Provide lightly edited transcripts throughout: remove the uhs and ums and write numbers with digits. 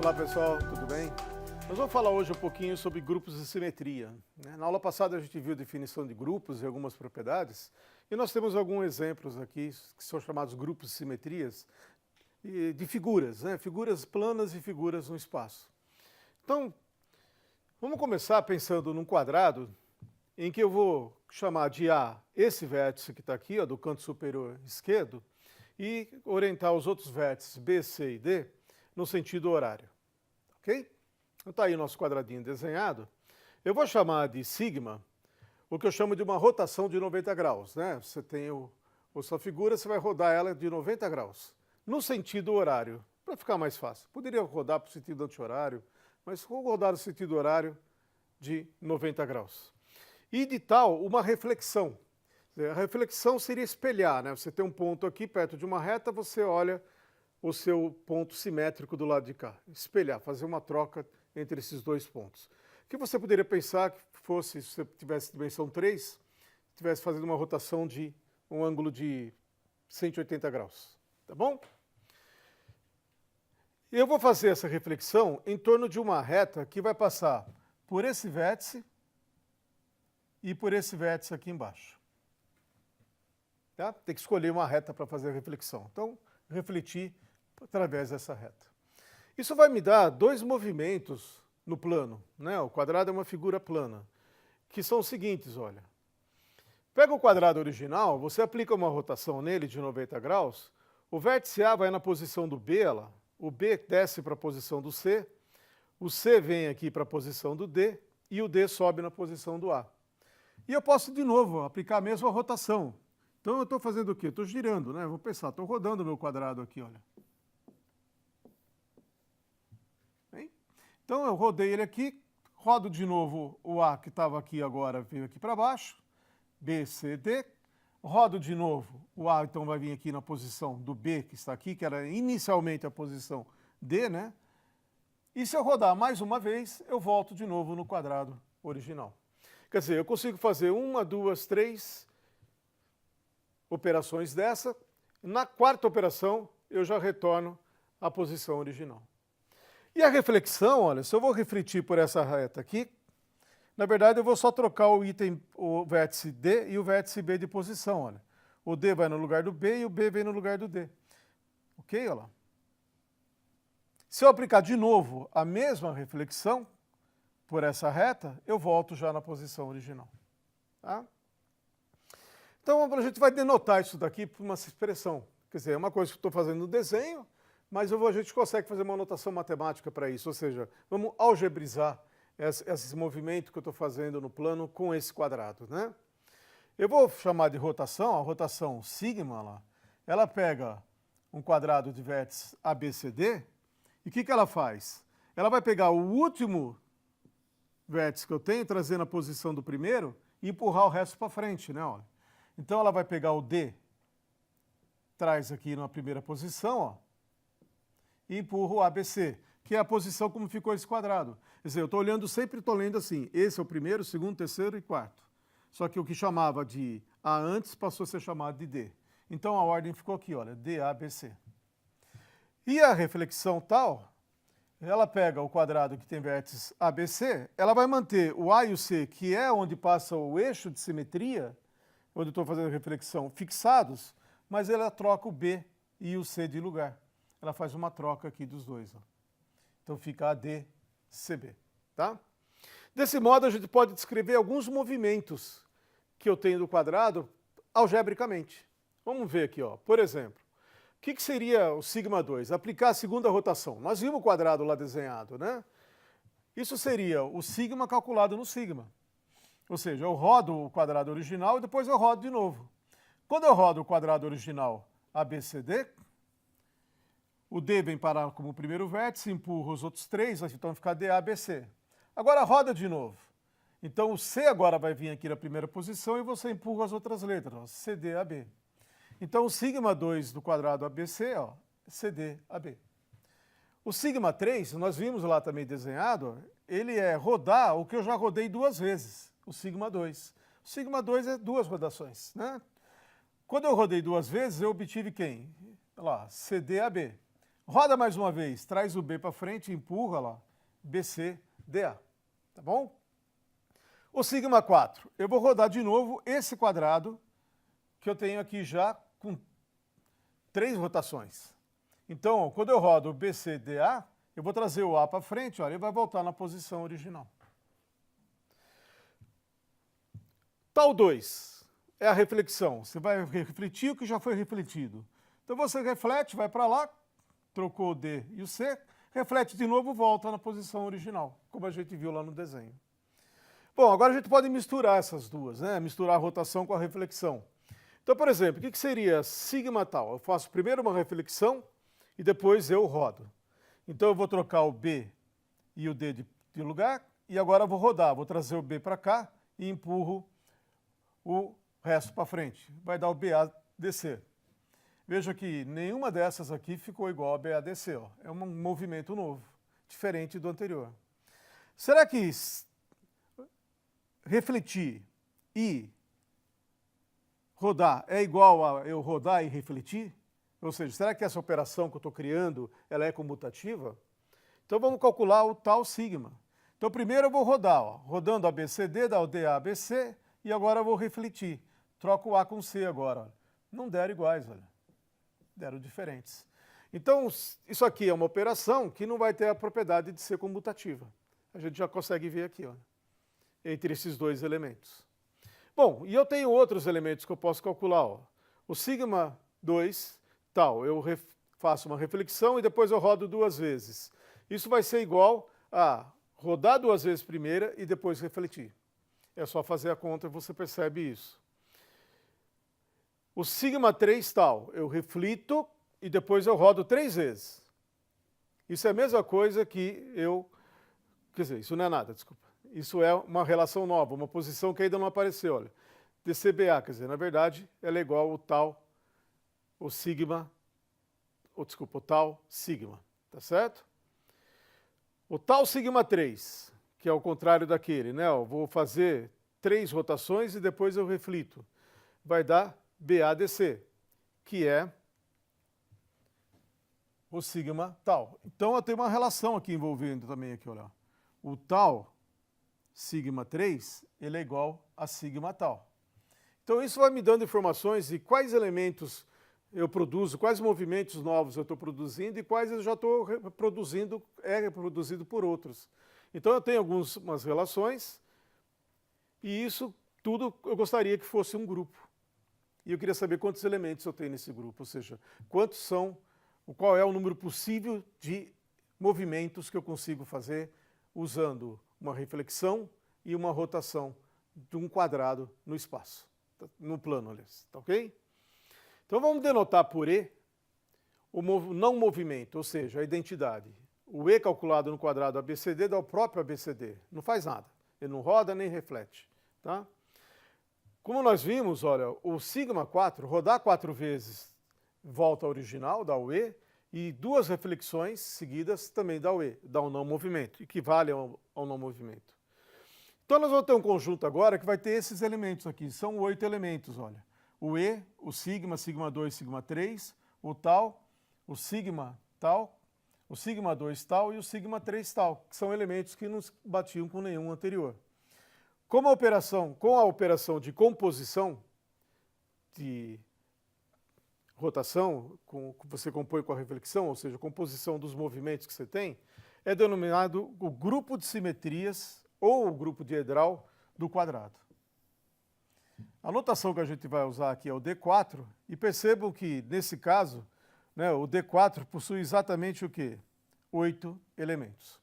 Olá pessoal, tudo bem? Nós vamos falar hoje um pouquinho sobre grupos de simetria. Na aula passada a gente viu a definição de grupos e algumas propriedades, e nós temos alguns exemplos aqui que são chamados grupos de simetrias de figuras, figuras planas e figuras no espaço. Então, vamos começar pensando num quadrado em que eu vou chamar de A esse vértice que está aqui, do canto superior esquerdo, e orientar os outros vértices B, C e D no sentido horário. Ok? Então está aí o nosso quadradinho desenhado. Eu vou chamar de sigma o que eu chamo de uma rotação de 90 graus. Você tem a sua figura, você vai rodar ela de 90 graus, no sentido horário, para ficar mais fácil. Poderia rodar para o sentido anti-horário, mas vou rodar no sentido horário de 90 graus. E de tal, uma reflexão. A reflexão seria espelhar, Você tem um ponto aqui perto de uma reta, você olha o seu ponto simétrico do lado de cá. Espelhar, fazer uma troca entre esses dois pontos. O que você poderia pensar que fosse, se você tivesse dimensão 3, estivesse fazendo uma rotação de um ângulo de 180 graus. Tá bom? Eu vou fazer essa reflexão em torno de uma reta que vai passar por esse vértice e por esse vértice aqui embaixo. Tá? Tem que escolher uma reta para fazer a reflexão. Então, refletir através dessa reta. Isso vai me dar dois movimentos no plano. O quadrado é uma figura plana, que são os seguintes, olha. Pega o quadrado original, você aplica uma rotação nele de 90 graus, o vértice A vai na posição do B, o B desce para a posição do C, o C vem aqui para a posição do D e o D sobe na posição do A. E eu posso, de novo, aplicar a mesma rotação. Então eu estou fazendo o quê? Estou girando, Vou pensar, estou rodando o meu quadrado aqui, olha. Bem? Então eu rodei ele aqui, rodo de novo o A que estava aqui agora, veio aqui para baixo, B, C, D, rodo de novo o A, então vai vir aqui na posição do B que está aqui, que era inicialmente a posição D, E se eu rodar mais uma vez, eu volto de novo no quadrado original. Quer dizer, eu consigo fazer uma, duas, três operações dessa. Na quarta operação, eu já retorno à posição original. E a reflexão, olha, se eu vou refletir por essa reta aqui, na verdade eu vou só trocar o vértice D e o vértice B de posição, olha. O D vai no lugar do B e o B vem no lugar do D. Ok? Olha lá. Se eu aplicar de novo a mesma reflexão por essa reta, eu volto já na posição original. Tá? Então a gente vai denotar isso daqui por uma expressão. Quer dizer, é uma coisa que eu estou fazendo no desenho, mas a gente consegue fazer uma notação matemática para isso. Ou seja, vamos algebrizar esse movimento que eu estou fazendo no plano com esse quadrado. Eu vou chamar de rotação, a rotação sigma, ela pega um quadrado de vértices ABCD, e o que ela faz? Ela vai pegar o último vértice que eu tenho, trazer na posição do primeiro, e empurrar o resto para frente, Olha. Então ela vai pegar o D, traz aqui na primeira posição, e empurra o ABC, que é a posição como ficou esse quadrado. Quer dizer, eu estou olhando, sempre estou lendo assim, esse é o primeiro, segundo, terceiro e quarto. Só que o que chamava de A antes passou a ser chamado de D. Então a ordem ficou aqui, olha, D, A, B, C. E a reflexão tal, ela pega o quadrado que tem vértices ABC, ela vai manter o A e o C, que é onde passa o eixo de simetria, onde eu estou fazendo reflexão, fixados, mas ela troca o B e o C de lugar. Ela faz uma troca aqui dos dois. Então fica ADCB. Tá? Desse modo, a gente pode descrever alguns movimentos que eu tenho do quadrado algebricamente. Vamos ver aqui, por exemplo. O que seria o sigma 2? Aplicar a segunda rotação. Nós vimos o quadrado lá desenhado, Isso seria o sigma calculado no sigma. Ou seja, eu rodo o quadrado original e depois eu rodo de novo. Quando eu rodo o quadrado original ABCD, o D vem parar como primeiro vértice, empurra os outros três, então fica DABC. Agora roda de novo. Então o C agora vai vir aqui na primeira posição e você empurra as outras letras, CDAB. Então o sigma 2 do quadrado ABC, CDAB. O sigma 3, nós vimos lá também desenhado, ele é rodar o que eu já rodei duas vezes, o sigma 2. O sigma 2 é duas rotações, Quando eu rodei duas vezes, eu obtive quem? Olha lá, CDAB. Roda mais uma vez, traz o B para frente e empurra lá, BC, DA, tá bom? O sigma 4, eu vou rodar de novo esse quadrado que eu tenho aqui já com 3 rotações. Então, quando eu rodo o BC, DA, eu vou trazer o A para frente, olha, ele vai voltar na posição original. Tal 2 é a reflexão, você vai refletir o que já foi refletido. Então você reflete, vai para lá, trocou o D e o C, reflete de novo, volta na posição original, como a gente viu lá no desenho. Bom, agora a gente pode misturar essas duas, né? Misturar a rotação com a reflexão. Então, por exemplo, o que seria sigma tal? Eu faço primeiro uma reflexão e depois eu rodo. Então eu vou trocar o B e o D de lugar e agora eu vou rodar, vou trazer o B para cá e empurro o resto para frente. Vai dar o BADC. Veja que nenhuma dessas aqui ficou igual a BADC. Ó. É um movimento novo, diferente do anterior. Será que refletir e rodar é igual a eu rodar e refletir? Ou seja, será que essa operação que eu estou criando ela é comutativa? Então vamos calcular o tal sigma. Então primeiro eu vou rodar, ó, rodando ABCD, dá o DABC, e agora eu vou refletir. Troco o A com C agora. Ó. Não deram iguais, olha. Deram diferentes. Então, isso aqui é uma operação que não vai ter a propriedade de ser comutativa. A gente já consegue ver aqui, ó, entre esses dois elementos. Bom, e eu tenho outros elementos que eu posso calcular. Ó. O sigma 2, tal, eu faço uma reflexão e depois eu rodo 2 vezes. Isso vai ser igual a rodar 2 vezes primeira e depois refletir. É só fazer a conta e você percebe isso. O sigma 3 tal, eu reflito e depois eu rodo 3 vezes. Isso é a mesma coisa que quer dizer, isso não é nada, desculpa. Isso é uma relação nova, uma posição que ainda não apareceu, olha. DCBA, quer dizer, na verdade, ela é igual ao tal, o tal sigma, tá certo? O tal sigma 3, que é o contrário daquele, né? Eu vou fazer 3 rotações e depois eu reflito. Vai dar BADC, que é o sigma tal. Então eu tenho uma relação aqui envolvendo também aqui, olha. O tal sigma 3, ele é igual a sigma tal. Então isso vai me dando informações de quais elementos eu produzo, quais movimentos novos eu estou produzindo e quais eu já estou reproduzindo, reproduzido por outros. Então eu tenho algumas relações e isso tudo eu gostaria que fosse um grupo. E eu queria saber quantos elementos eu tenho nesse grupo, ou seja, qual é o número possível de movimentos que eu consigo fazer usando uma reflexão e uma rotação de um quadrado no espaço, no plano, aliás, tá ok? Então vamos denotar por E o não movimento, ou seja, a identidade. O E calculado no quadrado ABCD dá o próprio ABCD, não faz nada, ele não roda nem reflete, tá? Como nós vimos, olha, o sigma 4, rodar 4 vezes volta ao original, dá o E, e 2 reflexões seguidas também dá o E, dá o não movimento, equivale ao não movimento. Então nós vamos ter um conjunto agora que vai ter esses elementos aqui, são 8 elementos, olha. O E, o sigma, sigma 2, sigma 3, o tal, o sigma tal, o sigma 2 tal e o sigma 3 tal, que são elementos que não batiam com nenhum anterior. Com a operação de composição, de rotação, que você compõe com a reflexão, ou seja, a composição dos movimentos que você tem, é denominado o grupo de simetrias ou o grupo diedral do quadrado. A notação que a gente vai usar aqui é o D4, e percebam que, nesse caso, né, o D4 possui exatamente o quê? 8 elementos.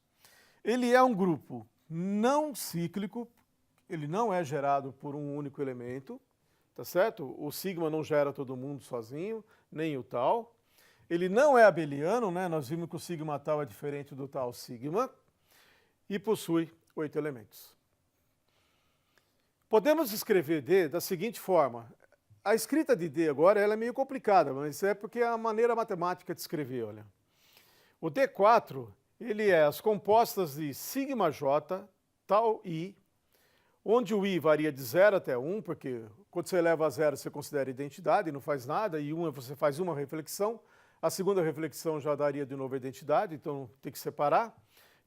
Ele é um grupo não cíclico, ele não é gerado por um único elemento, tá certo? O sigma não gera todo mundo sozinho, nem o tal. Ele não é abeliano, né? Nós vimos que o sigma tal é diferente do tal sigma, e possui 8 elementos. Podemos escrever D da seguinte forma. A escrita de D agora ela é meio complicada, mas é porque é a maneira matemática de escrever, olha. O D4, ele é as compostas de sigma j, tal i, onde o i varia de 0 até 1, porque quando você eleva a 0 você considera identidade, não faz nada, e 1 você faz uma reflexão, A segunda reflexão já daria de novo a identidade, então tem que separar.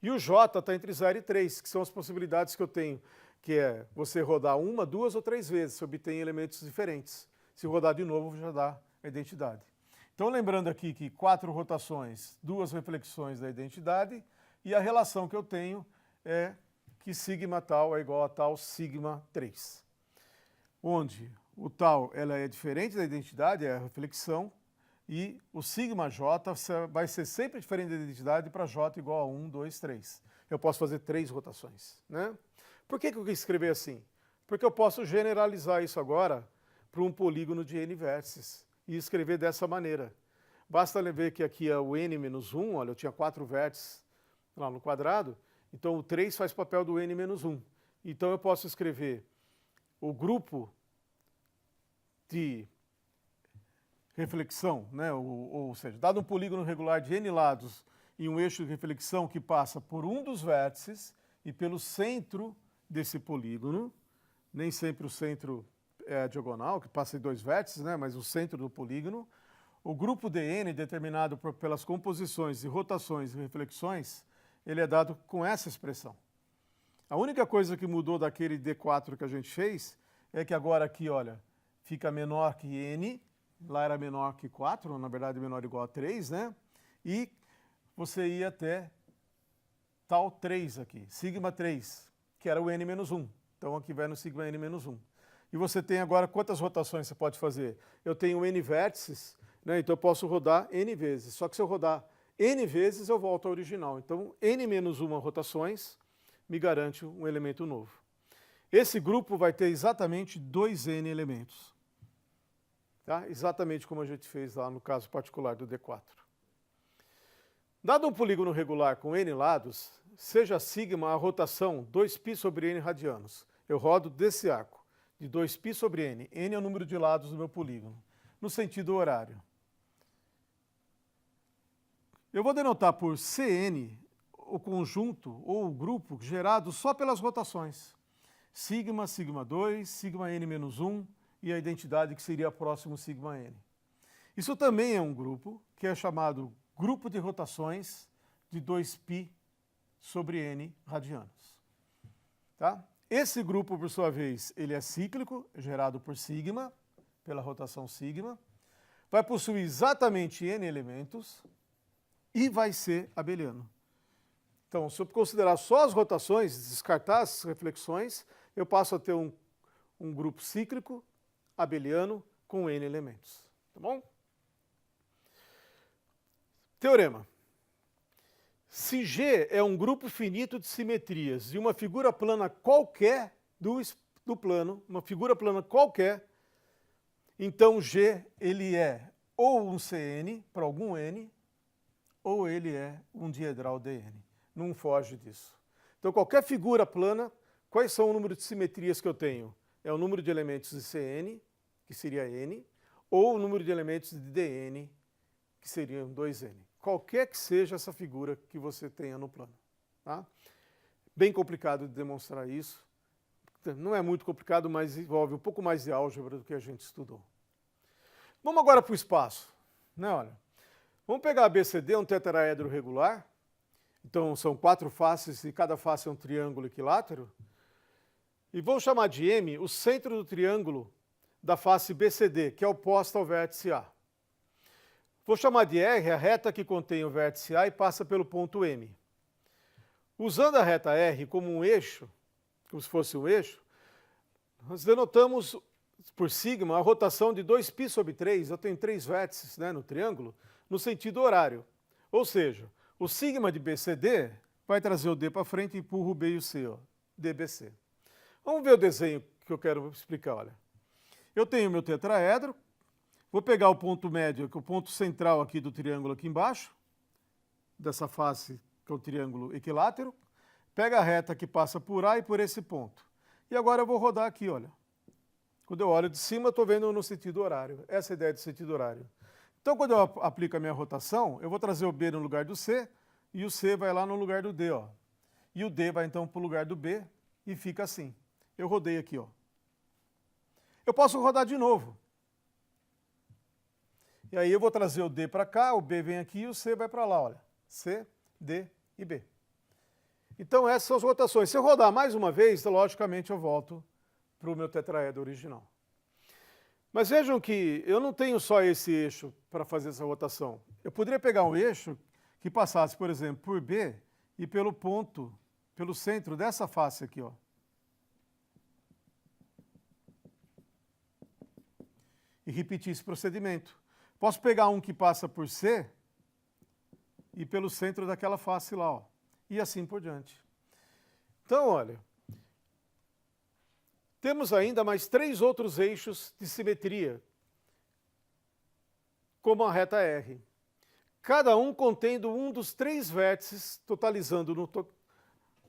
E o J está entre 0 e 3, que são as possibilidades que eu tenho, que é você rodar uma, duas ou três vezes, você obtém elementos diferentes. Se rodar de novo, já dá a identidade. Então, lembrando aqui que 4 rotações, 2 reflexões da identidade, e a relação que eu tenho é que sigma tal é igual a tal sigma 3. Onde o tal ela é diferente da identidade, é a reflexão, e o sigma j vai ser sempre diferente da identidade para j igual a 1, 2, 3. Eu posso fazer 3 rotações, né? Por que eu quis escrever assim? Porque eu posso generalizar isso agora para um polígono de n vértices e escrever dessa maneira. Basta ver que aqui é o n menos 1, olha, eu tinha 4 vértices lá no quadrado, então o 3 faz papel do n menos 1. Então eu posso escrever o grupo de reflexão, né? ou seja, dado um polígono regular de n lados e um eixo de reflexão que passa por um dos vértices e pelo centro desse polígono, nem sempre o centro é a diagonal, que passa em 2 vértices, né? Mas o centro do polígono, o grupo dn, determinado pelas composições e rotações e reflexões, ele é dado com essa expressão. A única coisa que mudou daquele D4 que a gente fez é que agora aqui, olha, fica menor que n, lá era menor que 4, na verdade menor ou igual a 3, né? E você ia até tal 3 aqui, sigma 3, que era o n menos 1. Então aqui vai no sigma n menos 1. E você tem agora quantas rotações você pode fazer? Eu tenho n vértices, né? Então eu posso rodar n vezes. Só que se eu rodar n vezes, eu volto ao original. Então n menos 1 rotações me garante um elemento novo. Esse grupo vai ter exatamente 2n elementos. Tá? Exatamente como a gente fez lá no caso particular do D4. Dado um polígono regular com n lados, seja sigma a rotação 2π sobre n radianos. Eu rodo desse arco, de 2π sobre n. N é o número de lados do meu polígono, no sentido horário. Eu vou denotar por Cn o conjunto ou o grupo gerado só pelas rotações. Sigma, sigma 2, sigma n menos 1, e a identidade que seria próximo sigma n. Isso também é um grupo que é chamado grupo de rotações de 2π sobre n radianos. Tá? Esse grupo, por sua vez, ele é cíclico, gerado por sigma, pela rotação sigma, vai possuir exatamente n elementos e vai ser abeliano. Então, se eu considerar só as rotações, descartar as reflexões, eu passo a ter um grupo cíclico, abeliano, com n elementos. Tá bom? Teorema. Se G é um grupo finito de simetrias de uma figura plana qualquer do plano, uma figura plana qualquer, então G ele é ou um Cn para algum n, ou ele é um diedral dn. Não foge disso. Então qualquer figura plana, quais são o número de simetrias que eu tenho? É o número de elementos de Cn, que seria n, ou o número de elementos de dn, que seriam 2n. Qualquer que seja essa figura que você tenha no plano. Tá? Bem complicado de demonstrar isso. Não é muito complicado, mas envolve um pouco mais de álgebra do que a gente estudou. Vamos agora para o espaço. Né, olha, vamos pegar a ABCD, um tetraedro regular. Então são 4 faces e cada face é um triângulo equilátero. E vamos chamar de M o centro do triângulo da face BCD, que é oposta ao vértice A. Vou chamar de R a reta que contém o vértice A e passa pelo ponto M. Usando a reta R como um eixo, como se fosse um eixo, nós denotamos por sigma a rotação de 2π sobre 3, eu tenho 3 vértices, né, no triângulo, no sentido horário. Ou seja, o sigma de BCD vai trazer o D para frente e empurra o B e o C, ó, DBC. Vamos ver o desenho que eu quero explicar, olha. Eu tenho meu tetraedro, vou pegar o ponto médio, que é o ponto central aqui do triângulo aqui embaixo, dessa face que é o triângulo equilátero, pega a reta que passa por A e por esse ponto. E agora eu vou rodar aqui, olha. Quando eu olho de cima, eu estou vendo no sentido horário. Essa é a ideia de sentido horário. Então, quando eu aplico a minha rotação, eu vou trazer o B no lugar do C, e o C vai lá no lugar do D, ó. E o D vai então para o lugar do B, e fica assim. Eu rodei aqui, ó. Eu posso rodar de novo. E aí eu vou trazer o D para cá, o B vem aqui e o C vai para lá, olha. C, D e B. Então essas são as rotações. Se eu rodar mais uma vez, logicamente eu volto para o meu tetraedro original. Mas vejam que eu não tenho só esse eixo para fazer essa rotação. Eu poderia pegar um eixo que passasse, por exemplo, por B e pelo ponto, pelo centro dessa face aqui, ó. E repetir esse procedimento. Posso pegar um que passa por C e pelo centro daquela face lá, ó. E assim por diante. Então, olha, temos ainda mais 3 outros eixos de simetria, como a reta R. Cada um contendo um dos 3 vértices, totalizando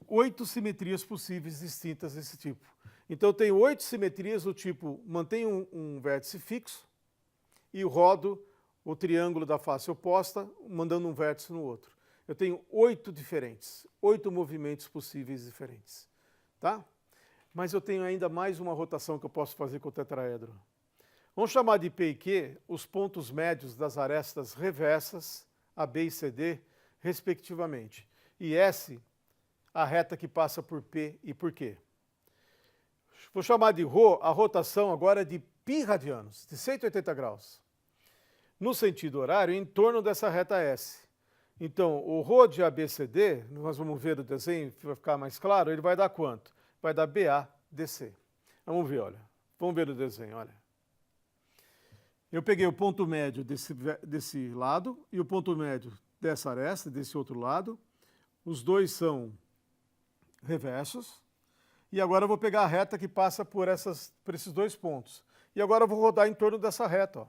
8 simetrias possíveis distintas desse tipo. Então eu tenho 8 simetrias do tipo, mantenho um vértice fixo e rodo o triângulo da face oposta, mandando um vértice no outro. Eu tenho 8 diferentes, 8 movimentos possíveis diferentes. Tá? Mas eu tenho ainda mais uma rotação que eu posso fazer com o tetraedro. Vamos chamar de P e Q os pontos médios das arestas reversas, AB e CD, respectivamente. E S, a reta que passa por P e por Q. Vou chamar de ρ a rotação agora de π radianos, de 180 graus. No sentido horário, em torno dessa reta S. Então, o ρ de ABCD, nós vamos ver o desenho, vai ficar mais claro, ele vai dar quanto? Vai dar BADC. Vamos ver, olha. Vamos ver o desenho, olha. Eu peguei o ponto médio desse lado e o ponto médio dessa aresta, desse outro lado. Os dois são reversos. E agora eu vou pegar a reta que passa por esses 2 pontos. E agora eu vou rodar em torno dessa reta, ó.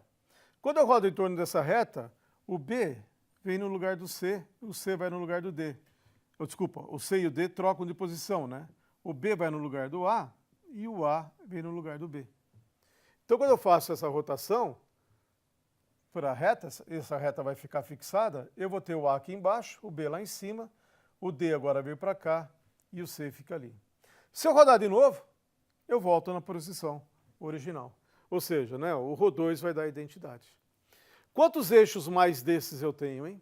Quando eu rodo em torno dessa reta, o B vem no lugar do C, o C vai no lugar do D. Desculpa, o C e o D trocam de posição, né? O B vai no lugar do A e o A vem no lugar do B. Então, quando eu faço essa rotação para a reta, essa reta vai ficar fixada, eu vou ter o A aqui embaixo, o B lá em cima, o D agora veio para cá e o C fica ali. Se eu rodar de novo, eu volto na posição original. Ou seja, né, o ρ2 vai dar identidade. Quantos eixos mais desses eu tenho, hein?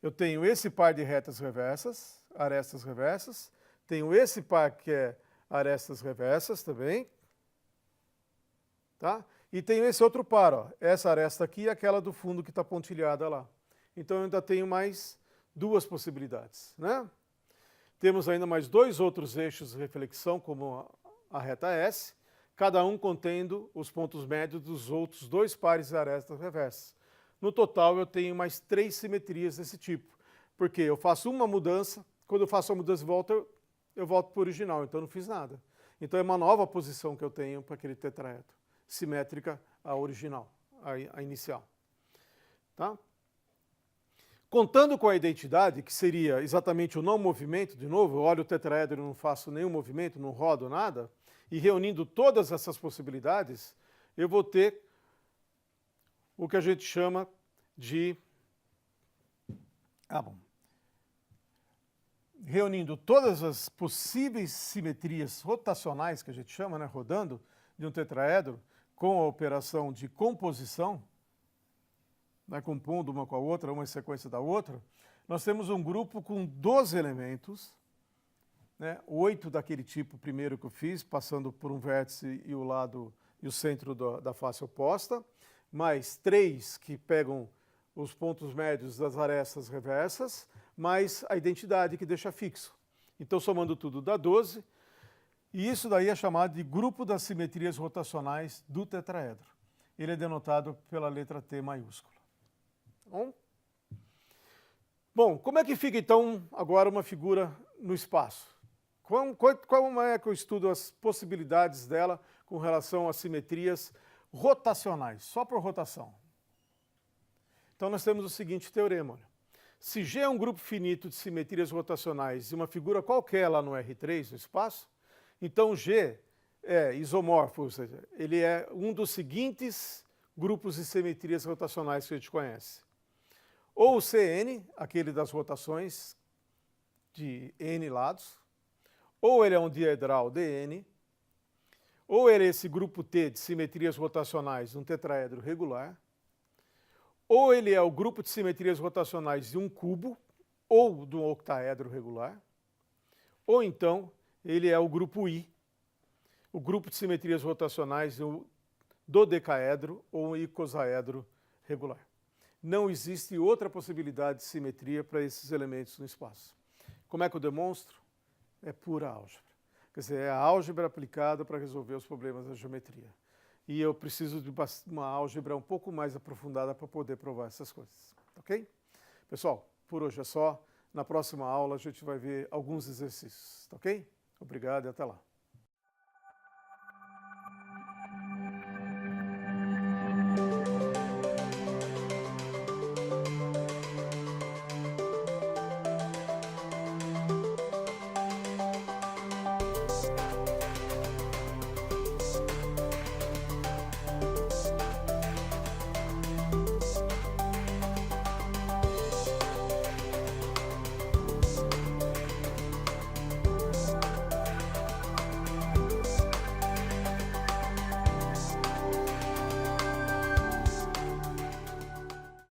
Eu tenho esse par de retas reversas, arestas reversas. Tenho esse par que é arestas reversas também. Tá? E tenho esse outro par, ó, essa aresta aqui e aquela do fundo que está pontilhada lá. Então eu ainda tenho mais 2 possibilidades, né? Temos ainda mais 2 outros eixos de reflexão, como a reta S, cada um contendo os pontos médios dos outros 2 pares de arestas reversas. No total, eu tenho mais 3 simetrias desse tipo, porque eu faço uma mudança, quando eu faço a mudança de volta, eu volto para o original, então eu não fiz nada. Então é uma nova posição que eu tenho para aquele tetraedro, simétrica à original, à inicial. Tá? Contando com a identidade, que seria exatamente o não movimento, de novo, eu olho o tetraedro e não faço nenhum movimento, não rodo nada, e reunindo todas essas possibilidades, eu vou ter o que a gente chama de... Reunindo todas as possíveis simetrias rotacionais, que a gente chama, né, rodando, de um tetraedro, com a operação de composição, né, compondo uma com a outra, uma em sequência da outra, nós temos um grupo com 12 elementos, né, 8 daquele tipo primeiro que eu fiz, passando por um vértice e o lado e o centro da face oposta, mais 3 que pegam os pontos médios das arestas reversas, mais a identidade que deixa fixo. Então, somando tudo, dá 12, e isso daí é chamado de grupo das simetrias rotacionais do tetraedro. Ele é denotado pela letra T maiúscula. Bom, como é que fica, então, agora uma figura no espaço? Como é que eu estudo as possibilidades dela com relação às simetrias rotacionais, só por rotação? Então, nós temos o seguinte teorema. Olha. Se G é um grupo finito de simetrias rotacionais de uma figura qualquer lá no R3, no espaço, então G é isomorfo, ou seja, ele é um dos seguintes grupos de simetrias rotacionais que a gente conhece. Ou o Cn, aquele das rotações de n lados, ou ele é um diedral Dn, ou ele é esse grupo T de simetrias rotacionais de um tetraedro regular, ou ele é o grupo de simetrias rotacionais de um cubo ou de um octaedro regular, ou então ele é o grupo I, o grupo de simetrias rotacionais do dodecaedro ou um icosaedro regular. Não existe outra possibilidade de simetria para esses elementos no espaço. Como é que eu demonstro? É pura álgebra. Quer dizer, é a álgebra aplicada para resolver os problemas da geometria. E eu preciso de uma álgebra um pouco mais aprofundada para poder provar essas coisas. Ok? Pessoal, por hoje é só. Na próxima aula a gente vai ver alguns exercícios. Ok? Obrigado e até lá.